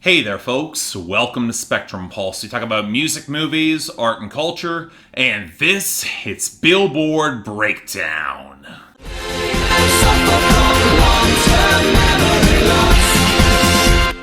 Hey there, folks. Welcome to Spectrum Pulse. We talk about music, movies, art, and culture, and it's Billboard Breakdown.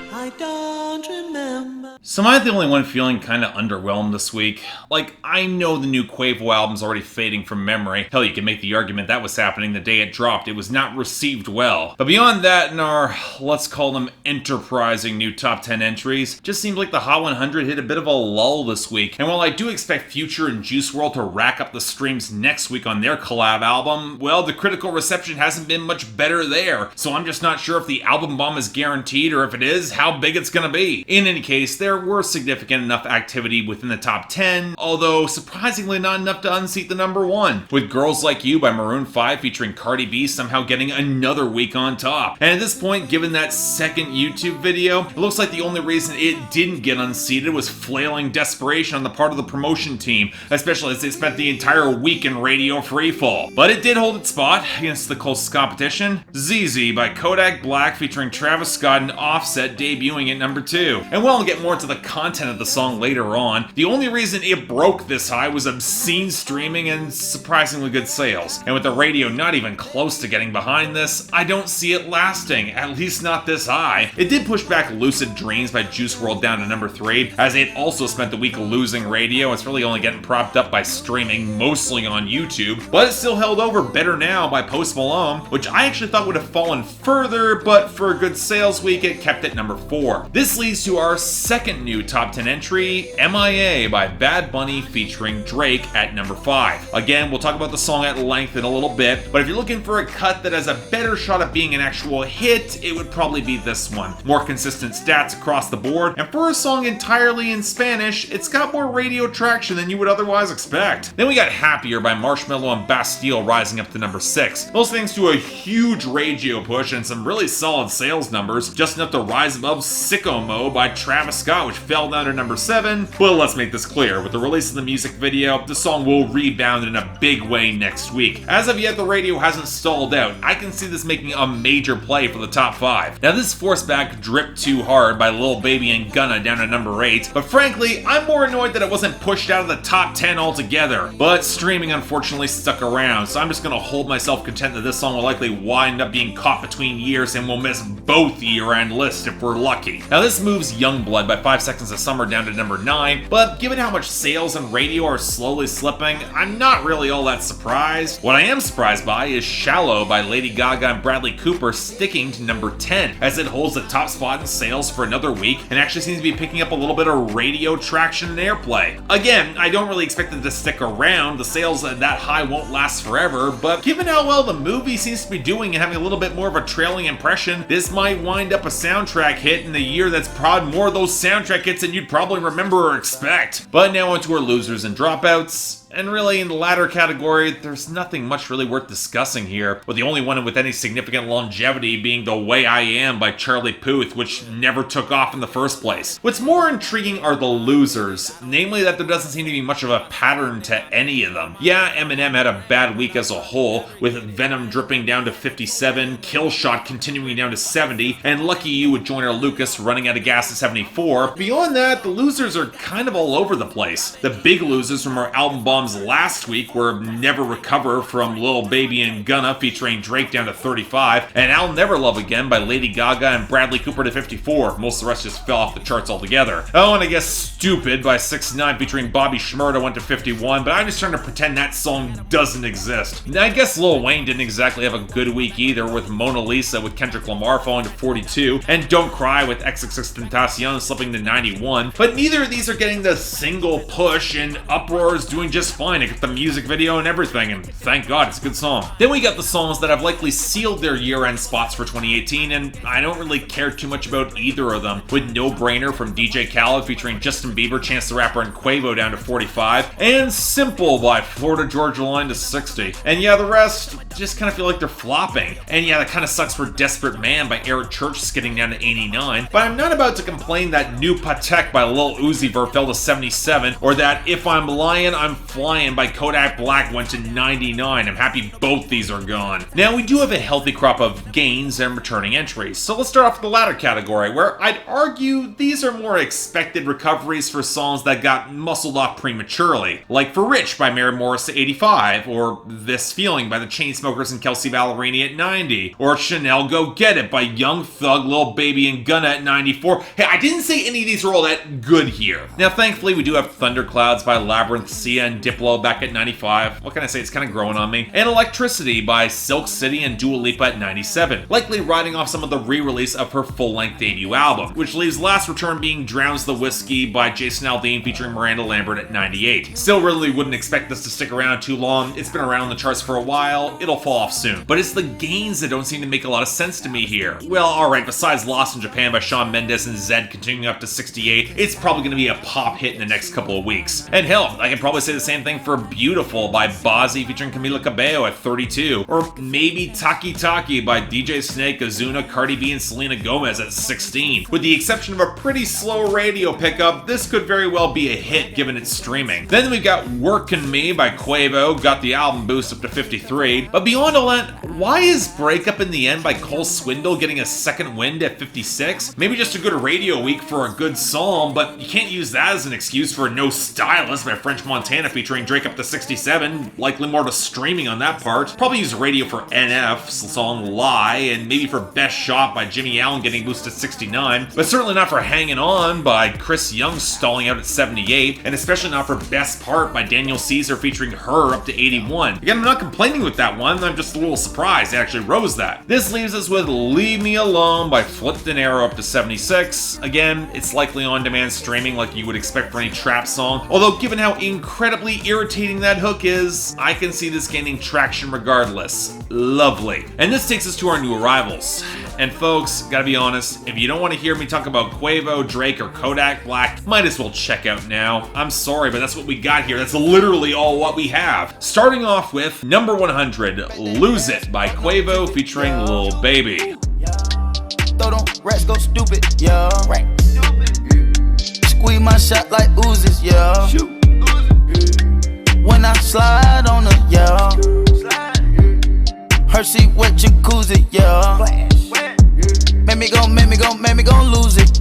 I don't remember. So am I the only one feeling kind of underwhelmed this week? Like, I know the new Quavo album's already fading from memory. Hell, you can make the argument that was happening the day it dropped. It was not received well. But beyond that, in our, let's call them enterprising new top 10 entries, just seems like the Hot 100 hit a bit of a lull this week. And while I do expect Future and Juice WRLD to rack up the streams next week on their collab album, well, the critical reception hasn't been much better there. So I'm just not sure if the album bomb is guaranteed, or if it is, how big it's gonna be. In any case, there were significant enough activity within the top 10, although surprisingly not enough to unseat the number one, with Girls Like You by Maroon 5 featuring Cardi B somehow getting another week on top. And at this point, given that second YouTube video, it looks like the only reason it didn't get unseated was flailing desperation on the part of the promotion team, especially as they spent the entire week in radio freefall. But it did hold its spot against the closest competition, ZEZE by Kodak Black featuring Travis Scott and Offset debuting at number 2. And while I'll get more into the content of the song later on, the only reason it broke this high was obscene streaming and surprisingly good sales. And with the radio not even close to getting behind this, I don't see it lasting, at least not this high. It did push back Lucid Dreams by Juice WRLD down to number 3, as it also spent the week losing radio. It's really only getting propped up by streaming, mostly on YouTube, but it still held over Better Now by Post Malone, which I actually thought would have fallen further, but for a good sales week, it kept at number 4. This leads to our second new top 10 entry, MIA by Bad Bunny featuring Drake at number 5. Again, we'll talk about the song at length in a little bit, but if you're looking for a cut that has a better shot at being an actual hit, it would probably be this one. More consistent stats across the board, and for a song entirely in Spanish, it's got more radio traction than you would otherwise expect. Then we got Happier by Marshmello and Bastille rising up to number 6. Those thanks to a huge radio push and some really solid sales numbers, just enough to rise above Sicko Mo by Travis Scott, which fell down to number 7. Well, let's make this clear. With the release of the music video, the song will rebound in a big way next week. As of yet, the radio hasn't stalled out. I can see this making a major play for the top 5. Now, this forced back Drip Too Hard by Lil Baby and Gunna down to number 8, but frankly, I'm more annoyed that it wasn't pushed out of the top 10 altogether. But streaming unfortunately stuck around, so I'm just gonna hold myself content that this song will likely wind up being caught between years and we'll miss both year-end lists if we're lucky. Now, this moves Youngblood by 5 Seconds of Summer down to number 9, but given how much sales and radio are slowly slipping, I'm not really all that surprised. What I am surprised by is Shallow by Lady Gaga and Bradley Cooper sticking to number 10, as it holds the top spot in sales for another week and actually seems to be picking up a little bit of radio traction and airplay. Again, I don't really expect it to stick around. The sales at that high won't last forever, but given how well the movie seems to be doing and having a little bit more of a trailing impression, this might wind up a soundtrack hit in the year that's prod more of those soundtrack hits than you'd probably remember or expect. But now onto our losers and dropouts. And really, in the latter category, there's nothing much really worth discussing here, with the only one with any significant longevity being The Way I Am by Charlie Puth, which never took off in the first place. What's more intriguing are the losers, namely that there doesn't seem to be much of a pattern to any of them. Yeah, Eminem had a bad week as a whole, with Venom dripping down to 57, Killshot continuing down to 70, and Lucky You with Joyner Lucas running out of gas at 74. Beyond that, the losers are kind of all over the place. The big losers from our album bombs last week were Never Recover from Lil Baby and Gunna featuring Drake down to 35, and I'll Never Love Again by Lady Gaga and Bradley Cooper to 54. Most of the rest just fell off the charts altogether. Oh, and I guess Stupid by 6ix9ine featuring Bobby Shmurda went to 51, but I'm just trying to pretend that song doesn't exist. I guess Lil Wayne didn't exactly have a good week either, with Mona Lisa with Kendrick Lamar falling to 42, and Don't Cry with XXXTentacion slipping to 91, but neither of these are getting the single push, and Uproar is doing just fine to get the music video and everything, and thank God it's a good song. Then we got the songs that have likely sealed their year-end spots for 2018, and I don't really care too much about either of them, with No Brainer from DJ Khaled featuring Justin Bieber, Chance the Rapper, and Quavo down to 45, and Simple by Florida Georgia Line to 60. And yeah, the rest just kind of feel like they're flopping. And yeah, that kind of sucks for Desperate Man by Eric Church skidding down to 89, but I'm not about to complain that that New Patek by Lil Uzi Vert fell to 77, or that If I'm Lying, I'm Flying by Kodak Black went to 99. I'm happy both these are gone. Now, we do have a healthy crop of gains and returning entries, so let's start off with the latter category, where I'd argue these are more expected recoveries for songs that got muscled off prematurely, like For Rich by Mary Morris at 85, or This Feeling by the Chainsmokers and Kelsey Ballerini at 90, or Chanel Go Get It by Young Thug, Lil Baby, and Gunna at 94. Hey, I didn't say any of these are all that good here. Now, thankfully, we do have Thunderclouds by Labyrinth, Sia, and Diplo back at 95. What can I say? It's kind of growing on me. And Electricity by Silk City and Dua Lipa at 97, likely riding off some of the re-release of her full-length debut album, which leaves last return being Drowns the Whiskey by Jason Aldean featuring Miranda Lambert at 98. Still really wouldn't expect this to stick around too long. It's been around on the charts for a while. It'll fall off soon. But it's the gains that don't seem to make a lot of sense to me here. Well, alright, besides Lost in Japan by Shawn Mendes and ZEZE continuing up to 68, it's probably going to be a pop hit in the next couple of weeks. And hell, I can probably say the same thing for Beautiful by Bazzi featuring Camila Cabello at 32, or maybe Taki Taki by DJ Snake, Ozuna, Cardi B, and Selena Gomez at 16. With the exception of a pretty slow radio pickup, this could very well be a hit given its streaming. Then we've got Workin' Me by Quavo, got the album boost up to 53. But beyond all that, why is Breakup in the End by Cole Swindle getting a second wind at 56? Maybe just a good radio week for a good song, but you can't use that as an excuse for No Stylist by French Montana featuring Drake up to 67, likely more to streaming on that part. Probably use radio for NF's song Lie, and maybe for Best Shot by Jimmy Allen getting boosted to 69, but certainly not for Hanging On by Chris Young stalling out at 78, and especially not for Best Part by Daniel Caesar featuring Her up to 81. Again, I'm not complaining with that one, I'm just a little surprised it actually rose that. This leaves us with Leave Me Alone by Flip De Niro up to 76. Again, it's likely on-demand streaming like you would expect for any trap song, although given how incredibly irritating that hook is, I can see this gaining traction regardless. Lovely. And this takes us to our new arrivals. And folks, gotta be honest, if you don't want to hear me talk about Quavo, Drake, or Kodak Black, might as well check out now. I'm sorry, but that's what we got here. That's literally all what we have. Starting off with number 100, Lose It by Quavo featuring Lil Baby. Throw them rats go stupid, yeah. Squeeze my shot like oozes, yeah. When I slide on her, yeah. Her seat wet jacuzzi, yeah. Make me go lose it.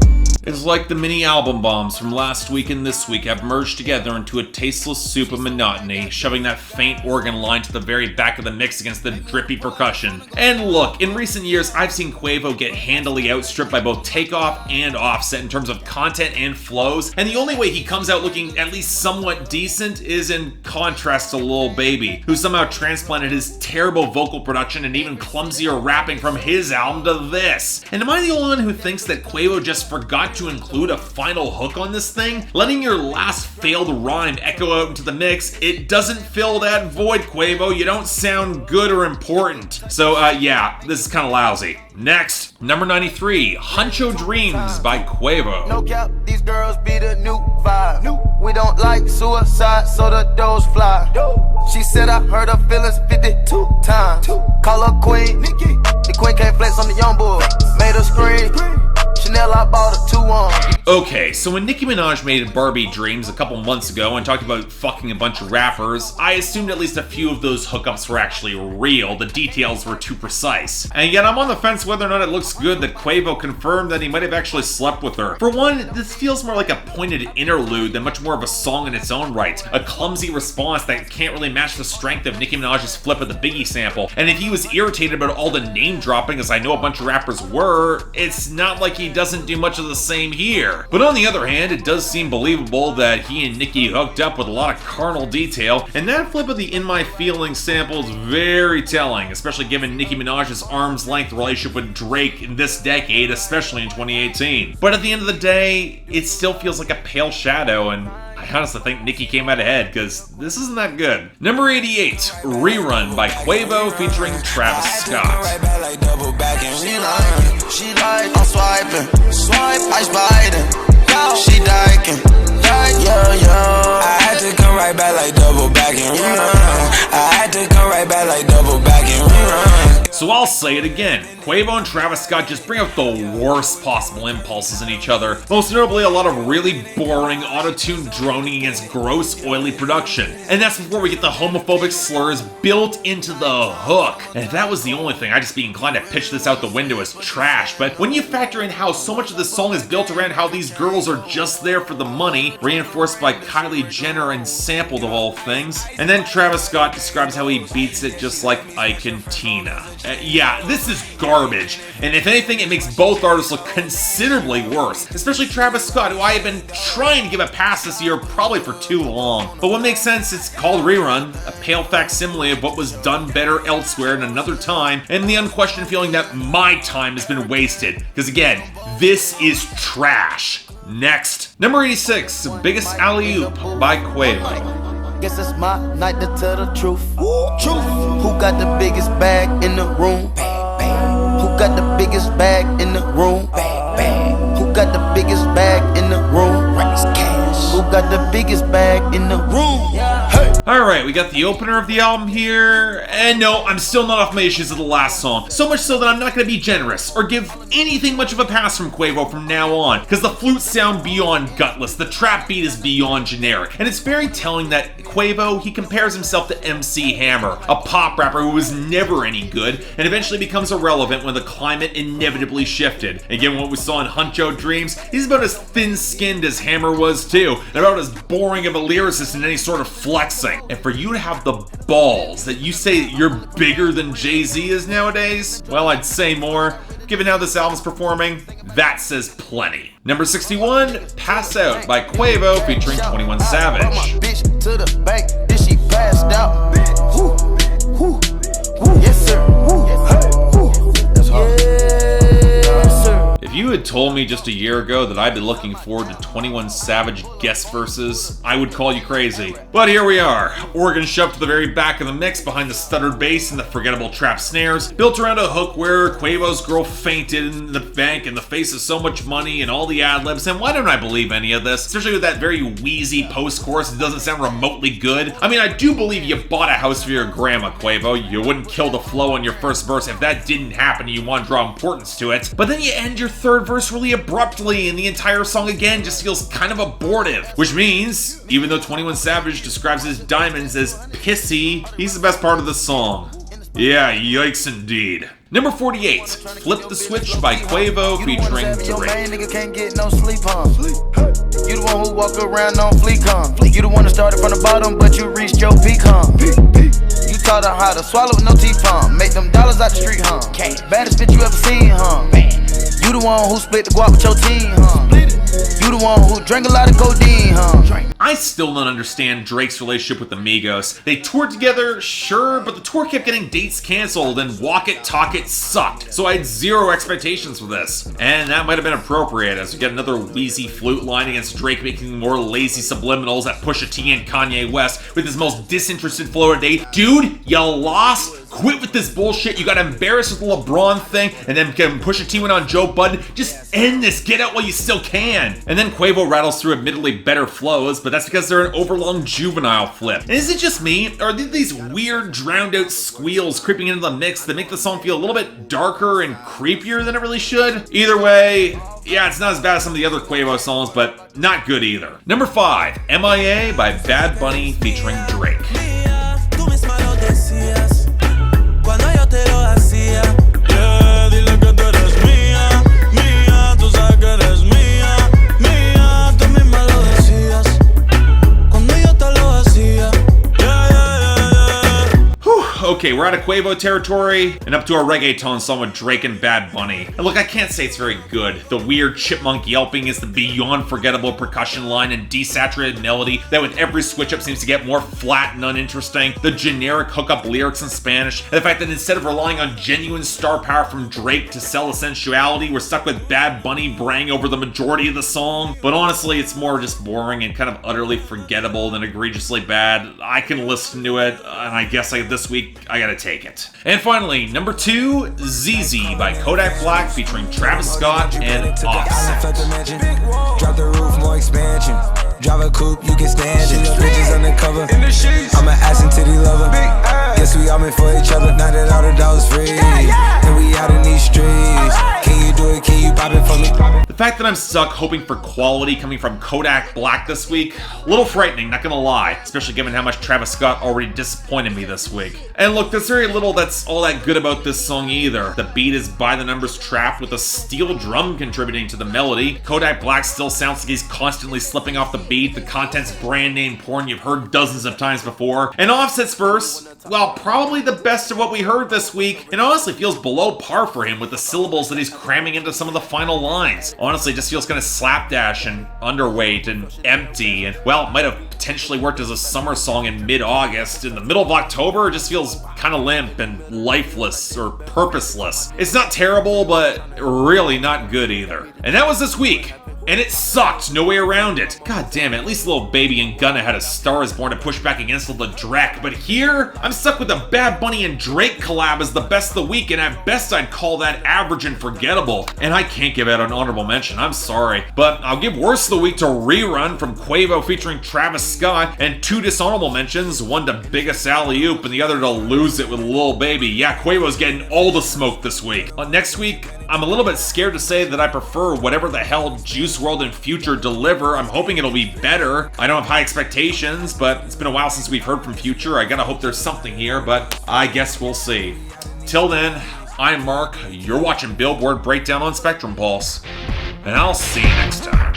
It's like the mini album bombs from last week and this week have merged together into a tasteless soup of monotony, shoving that faint organ line to the very back of the mix against the drippy percussion. And look, in recent years, I've seen Quavo get handily outstripped by both Takeoff and Offset in terms of content and flows, and the only way he comes out looking at least somewhat decent is in contrast to Lil Baby, who somehow transplanted his terrible vocal production and even clumsier rapping from his album to this. And am I the only one who thinks that Quavo just forgot to include a final hook on this thing? Letting your last failed rhyme echo out into the mix, it doesn't fill that void, Quavo. You don't sound good or important. So yeah, this is kind of lousy. Next, number 93, Huncho Dreams by Quavo. No cap, these girls be the new vibe. We don't like suicide, so the doors fly. She said I heard her feelings 52 times. Call her queen, the queen can't flex on the young boy. Made her scream. Chanel, I bought a 2-on. Okay, so when Nicki Minaj made Barbie Dreams a couple months ago and talked about fucking a bunch of rappers, I assumed at least a few of those hookups were actually real. The details were too precise. And yet I'm on the fence whether or not it looks good that Quavo confirmed that he might have actually slept with her. For one, this feels more like a pointed interlude than much more of a song in its own right. A clumsy response that can't really match the strength of Nicki Minaj's flip of the Biggie sample. And if he was irritated about all the name dropping, as I know a bunch of rappers were, it's not like he doesn't do much of the same here. But on the other hand, it does seem believable that he and Nicki hooked up with a lot of carnal detail, and that flip of the In My Feelings sample is very telling, especially given Nicki Minaj's arm's length relationship with Drake in this decade, especially in 2018. But at the end of the day, it still feels like a pale shadow, and I honestly think Nicki came out ahead, because this isn't that good. Number 88, Rerun by Quavo featuring Travis Scott. She like, I'm swiping, swipe, ice biting. She diking, I had to come right back like double back and rerun. I had to come right back like double back and rerun. So So I'll say it again, Quavo and Travis Scott just bring out the worst possible impulses in each other. Most notably, a lot of really boring auto-tuned droning against gross, oily production. And that's before we get the homophobic slurs built into the hook. And if that was the only thing, I'd just be inclined to pitch this out the window as trash. But when you factor in how so much of this song is built around how these girls are just there for the money, reinforced by Kylie Jenner and sampled of all things, and then Travis Scott describes how he beats it just like Ike and Tina. Yeah, this is garbage. And if anything, it makes both artists look considerably worse. Especially Travis Scott, who I have been trying to give a pass this year probably for too long. But what makes sense, it's called Rerun, a pale facsimile of what was done better elsewhere in another time, and the unquestioned feeling that my time has been wasted. Because again, this is trash. Next. Number 86, Biggest Alley-Oop by Quavo. Guess it's my night to tell the truth. Who got the biggest bag in the room? Who got the biggest bag in the room? Who got the biggest bag in the room? Who got the biggest bag in the room? Hey. Alright, we got the opener of the album here, and no, I'm still not off my issues of the last song. So much so that I'm not going to be generous, or give anything much of a pass from Quavo from now on, because the flutes sound beyond gutless, the trap beat is beyond generic, and it's very telling that Quavo, he compares himself to MC Hammer, a pop rapper who was never any good, and eventually becomes irrelevant when the climate inevitably shifted. Again, what we saw in Huncho Dreams, he's about as thin-skinned as Hammer was too, and about as boring of a lyricist in any sort of flexing. And for you to have the balls that you say you're bigger than Jay-Z is nowadays, well, I'd say more. Given how this album's performing, that says plenty. Number 61, Pass Out by Quavo featuring 21 Savage. Bitch to the bank, then she passed out. Yes, sir. That's hard. Yes, sir. If you had told me just a year ago that I'd be looking forward to 21 Savage guest verses, I would call you crazy. But here we are, organ shoved to the very back of the mix behind the stuttered bass and the forgettable trap snares, built around a hook where Quavo's girl fainted in the bank in the face of so much money and all the ad-libs, and why don't I believe any of this? Especially with that very wheezy post-chorus that doesn't sound remotely good. I mean, I do believe you bought a house for your grandma, Quavo. You wouldn't kill the flow on your first verse if that didn't happen and you want to draw importance to it. But then you end your third verse really abruptly, and the entire song again just feels kind of abortive. Which means, even though 21 Savage describes his diamonds as pissy, he's the best part of the song. Yeah, yikes indeed. Number 48, Flip the Switch by Quavo featuring Drake. Nigga can't get no sleep, huh? You the one who walk around on fleek, huh? You the one that started from the bottom, but you reached your peak, huh? You taught her how to swallow with no teeth, huh? Make them dollars out the street, huh? Baddest bitch you ever seen, huh? You the one who split the guap with your team, huh? You the one who drank a lot of codeine, huh? I still don't understand Drake's relationship with the Migos. They toured together, sure, but the tour kept getting dates canceled and Walk It, Talk It sucked. So I had zero expectations for this. And that might have been appropriate as we get another wheezy flute line against Drake making more lazy subliminals at Pusha T and Kanye West with his most disinterested flow to date. Dude, you lost? Quit with this bullshit. You got embarrassed with the LeBron thing, and then Pusha T went on Joe Budden. Just end this. Get out while you still can. And then Quavo rattles through admittedly better flows, but that's because they're an overlong juvenile flip. And is it just me, or are there these weird drowned out squeals creeping into the mix that make the song feel a little bit darker and creepier than it really should? Either way, yeah, it's not as bad as some of the other Quavo songs, but not good either. Number 5, MIA by Bad Bunny featuring Drake. Okay, we're out of Quavo territory and up to a reggaeton song with Drake and Bad Bunny. And look, I can't say it's very good. The weird chipmunk yelping is the beyond forgettable percussion line and desaturated melody that with every switch up seems to get more flat and uninteresting. The generic hookup lyrics in Spanish. And the fact that instead of relying on genuine star power from Drake to sell a sensuality, we're stuck with Bad Bunny braying over the majority of the song. But honestly, it's more just boring and kind of utterly forgettable than egregiously bad. I can listen to it, and I guess this week I gotta take it. And finally, number 2, ZEZE by Kodak Black featuring Travis Scott and Offset. Drop the roof, more expansion. Drive a coupe, you can stand it. Bitches undercover. In the sheets. I'm an ass and titty lover. Guess we all meant for each other. Now that all the dogs free. And we out in these streets. Can you do it? Can you pop it for me? The fact that I'm stuck hoping for quality coming from Kodak Black this week, a little frightening, not gonna lie, especially given how much Travis Scott already disappointed me this week. And look, there's very little that's all that good about this song either. The beat is by the numbers trap with a steel drum contributing to the melody. Kodak Black still sounds like he's constantly slipping off the beat. The content's brand name porn you've heard dozens of times before. And Offset's verse, well, probably the best of what we heard this week, and honestly feels below par for him with the syllables that he's cramming into some of the final lines. Honestly, it just feels kind of slapdash and underweight and empty, and well, it might have potentially worked as a summer song in mid-August. In the middle of October, it just feels kind of limp and lifeless or purposeless. It's not terrible, but really not good either. And that was this week. And it sucked, no way around it. God damn it, at least Lil Baby and Gunna had a Star Is Born to push back against Lil Drek, but here, I'm stuck with the Bad Bunny and Drake collab as the best of the week, and at best I'd call that average and forgettable. And I can't give out an honorable mention, I'm sorry. But I'll give worst of the week to Rerun from Quavo featuring Travis Scott, and 2 dishonorable mentions, one to Biggest Alley Oop and the other to Lose It with Lil Baby. Yeah, Quavo's getting all the smoke this week. Next week, I'm a little bit scared to say that I prefer whatever the hell Juice WRLD and Future deliver. I'm hoping it'll be better. I don't have high expectations, but it's been a while since we've heard from Future. I gotta hope there's something here, but I guess we'll see. Till then, I'm Mark. You're watching Billboard Breakdown on Spectrum Pulse, and I'll see you next time.